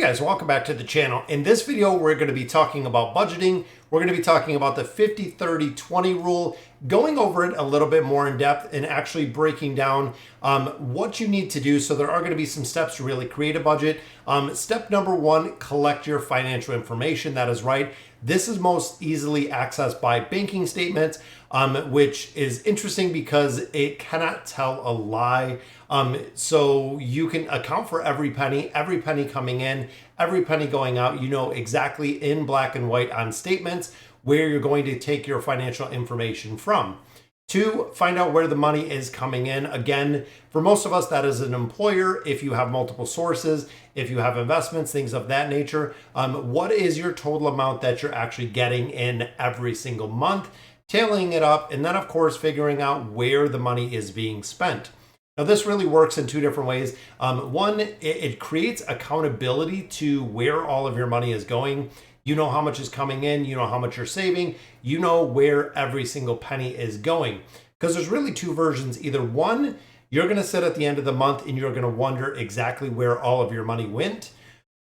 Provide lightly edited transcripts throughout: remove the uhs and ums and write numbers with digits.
guys, welcome back to the channel. In this video, we're going to be talking about budgeting. We're going to be talking about the 50-30-20 rule, going over it a little bit more in depth and actually breaking down what you need to do. So there are going to be some steps to really create a budget. Step number one, collect your financial information. That is right. This is most easily accessed by banking statements, which is interesting because it cannot tell a lie. So you can account for every penny coming in, every penny going out. You know exactly in black and white on statements where you're going to take your financial information from. Two, find out where the money is coming in. Again, for most of us, that is an employer. If you have multiple sources, if you have investments, things of that nature, what is your total amount that you're actually getting in every single month, tallying it up, and then of course, figuring out where the money is being spent. Now, this really works in two different ways. One, it creates accountability to where all of your money is going. You know how much is coming in, you know how much you're saving, you know where every single penny is going. Because there's really two versions. Either one, you're going to sit at the end of the month and you're going to wonder exactly where all of your money went.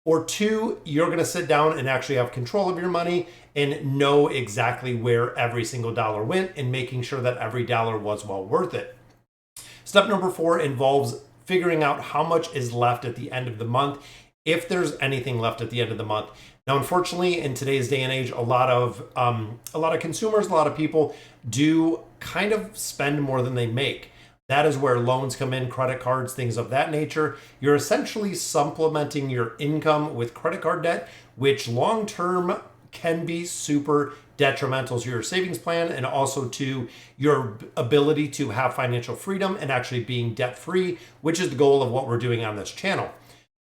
Or two, you're going to sit down and actually have control of your money and know exactly where every single dollar went and making sure that every dollar was well worth it. Step number four involves figuring out how much is left at the end of the month, if there's anything left at the end of the month. Now, unfortunately, in today's day and age, a lot of consumers, a lot of people do kind of spend more than they make. That is where loans come in, credit cards, things of that nature. You're essentially supplementing your income with credit card debt, which long-term can be super detrimental to your savings plan and also to your ability to have financial freedom and actually being debt-free, which is the goal of what we're doing on this channel.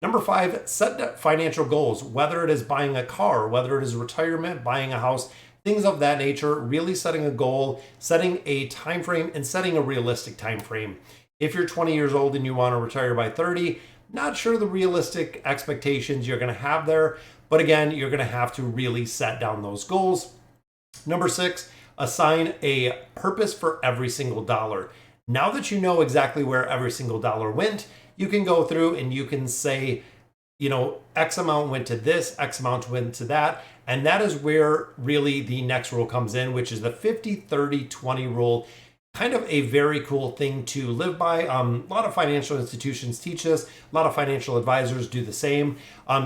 Number five, set financial goals, whether it is buying a car, whether it is retirement, buying a house, things of that nature, really setting a goal, setting a time frame, and setting a realistic time frame. If you're 20 years old and you want to retire by 30, not sure the realistic expectations you're going to have there, but again, you're going to have to really set down those goals. Number six, assign a purpose for every single dollar. Now that you know exactly where every single dollar went, you can go through and you can say, you know, X amount went to this, X amount went to that. And that is where really the next rule comes in, which is the 50-30-20 rule. Kind of a very cool thing to live by. A lot of financial institutions teach this. A lot of financial advisors do the same.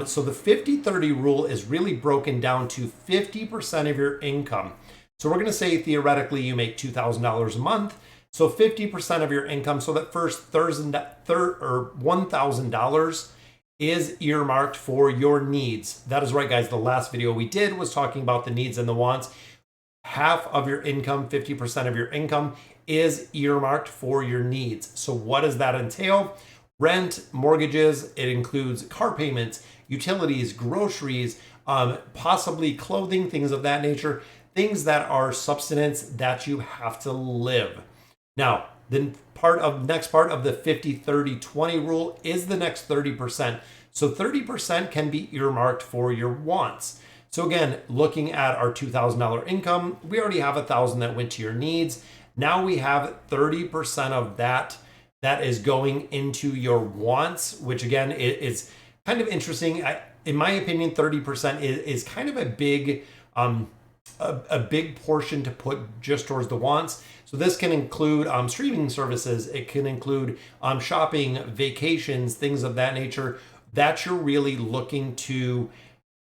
So the 50-30 rule is really broken down to 50% of your income. So we're going to say theoretically you make $2,000 a month. So 50% of your income, so that first $1,000 is earmarked for your needs. That is right, guys. The last video we did was talking about the needs and the wants. Half of your income, 50% of your income is earmarked for your needs. So what does that entail? Rent, mortgages, it includes car payments, utilities, groceries, possibly clothing, things of that nature, things that are subsistence that you have to live. Now, the next part of the 50-30-20 rule is the next 30%. So 30% can be earmarked for your wants. So again, looking at our $2,000 income, we already have $1,000 that went to your needs. Now we have 30% of that is going into your wants, which again is kind of interesting. In my opinion, 30% is kind of a big portion to put just towards the wants. So this can include streaming services. It can include shopping, vacations, things of that nature that you're really looking to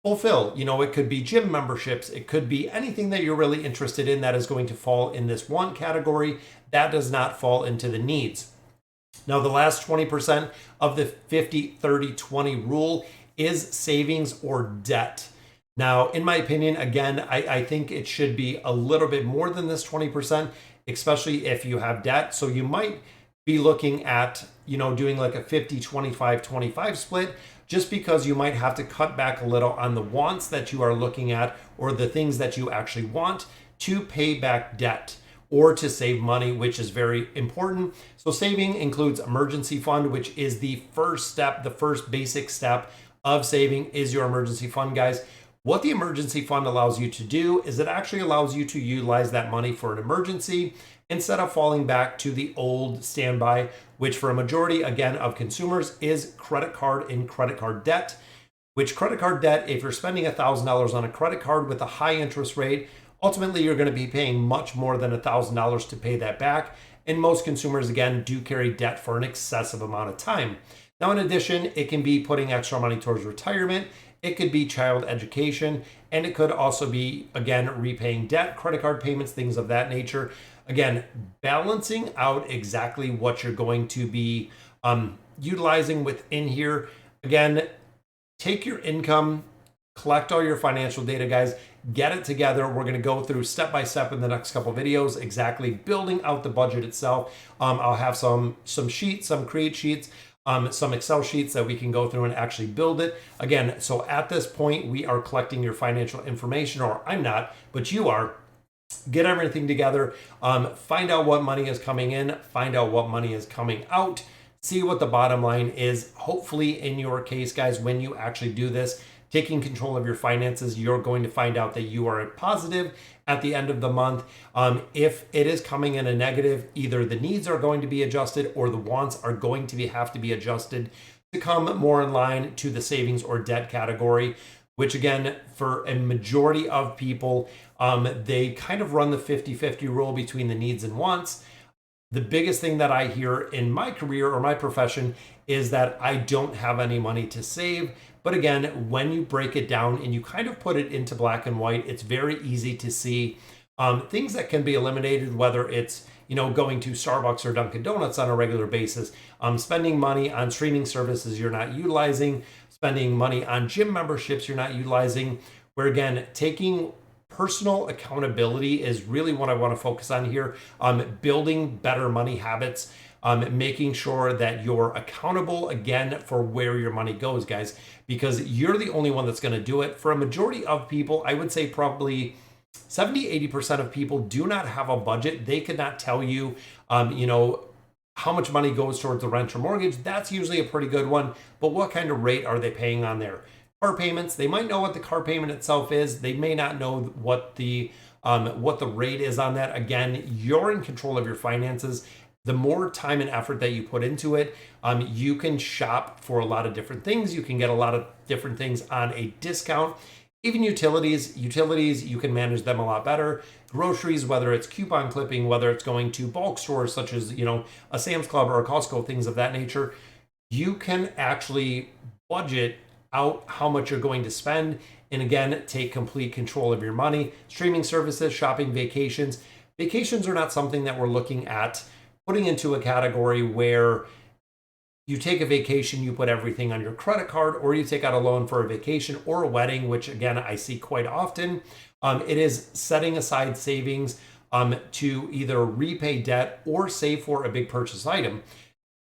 fulfill. You know, it could be gym memberships. It could be anything that you're really interested in that is going to fall in this want category. That does not fall into the needs. Now, the last 20% of the 50-30-20 rule is savings or debt. Now, in my opinion, again, I think it should be a little bit more than this 20%, especially if you have debt. So you might be looking at, you know, doing like a 50-25-25 split, just because you might have to cut back a little on the wants that you are looking at or the things that you actually want to pay back debt or to save money, which is very important. So saving includes emergency fund, which is the first step, the first basic step of saving is your emergency fund, guys. What the emergency fund allows you to do is it actually allows you to utilize that money for an emergency instead of falling back to the old standby, which for a majority, again, of consumers is credit card and credit card debt. which credit card debt, if you're spending $1,000 on a credit card with a high interest rate, ultimately you're going to be paying much more than $1,000 to pay that back. And most consumers, again, do carry debt for an excessive amount of time. Now, in addition, it can be putting extra money towards retirement. It could be child education, and it could also be, again, repaying debt, credit card payments, things of that nature. Again, balancing out exactly what you're going to be utilizing within here. Again, take your income, collect all your financial data, guys, get it together. We're going to go through step by step in the next couple videos, exactly building out the budget itself. I'll have some sheets, some create sheets, some Excel sheets that we can go through and actually build it. Again, so at this point, we are collecting your financial information, or I'm not, but you are. Get everything together, find out what money is coming in, find out what money is coming out, see what the bottom line is. Hopefully, in your case, guys, when you actually do this, taking control of your finances, you're going to find out that you are positive at the end of the month. If it is coming in a negative, either the needs are going to be adjusted or the wants are going to have to be adjusted to come more in line to the savings or debt category, which again, for a majority of people, they kind of run the 50-50 rule between the needs and wants. The biggest thing that I hear in my career or my profession is that I don't have any money to save. But again, when you break it down and you kind of put it into black and white, it's very easy to see things that can be eliminated, whether it's going to Starbucks or Dunkin' Donuts on a regular basis, spending money on streaming services you're not utilizing, spending money on gym memberships you're not utilizing, where again, taking personal accountability is really what I want to focus on here. Building better money habits, making sure that you're accountable again for where your money goes, guys, because you're the only one that's going to do it. For a majority of people, I would say probably 70-80% of people do not have a budget. They could not tell you, how much money goes towards the rent or mortgage. That's usually a pretty good one. But what kind of rate are they paying on there? Car payments, they might know what the car payment itself is. They may not know what the rate is on that. Again, you're in control of your finances. The more time and effort that you put into it, you can shop for a lot of different things. You can get a lot of different things on a discount. Even utilities, you can manage them a lot better. Groceries, whether it's coupon clipping, whether it's going to bulk stores such as, a Sam's Club or a Costco, things of that nature, you can actually budget out how much you're going to spend. And again, take complete control of your money. Streaming services, shopping, vacations. Vacations are not something that we're looking at putting into a category where you take a vacation, you put everything on your credit card, or you take out a loan for a vacation or a wedding, which again, I see quite often. It is setting aside savings to either repay debt or save for a big purchase item.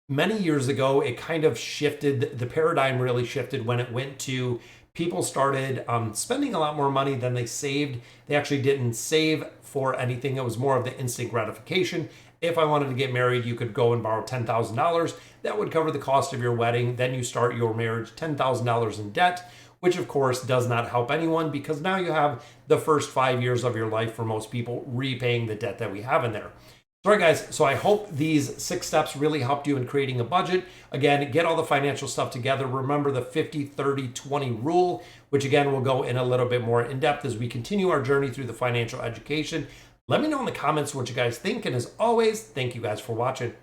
Many years ago, it kind of shifted, the paradigm really shifted when it went to people started spending a lot more money than they saved. They actually didn't save for anything. It was more of the instant gratification. If I wanted to get married, you could go and borrow $10,000. That would cover the cost of your wedding. Then you start your marriage $10,000 in debt, which of course does not help anyone because now you have the first 5 years of your life for most people repaying the debt that we have in there. All right, guys, so I hope these 6 steps really helped you in creating a budget. Again, get all the financial stuff together. Remember the 50-30-20 rule, which again, will go in a little bit more in depth as we continue our journey through the financial education. Let me know in the comments what you guys think. And as always, thank you guys for watching.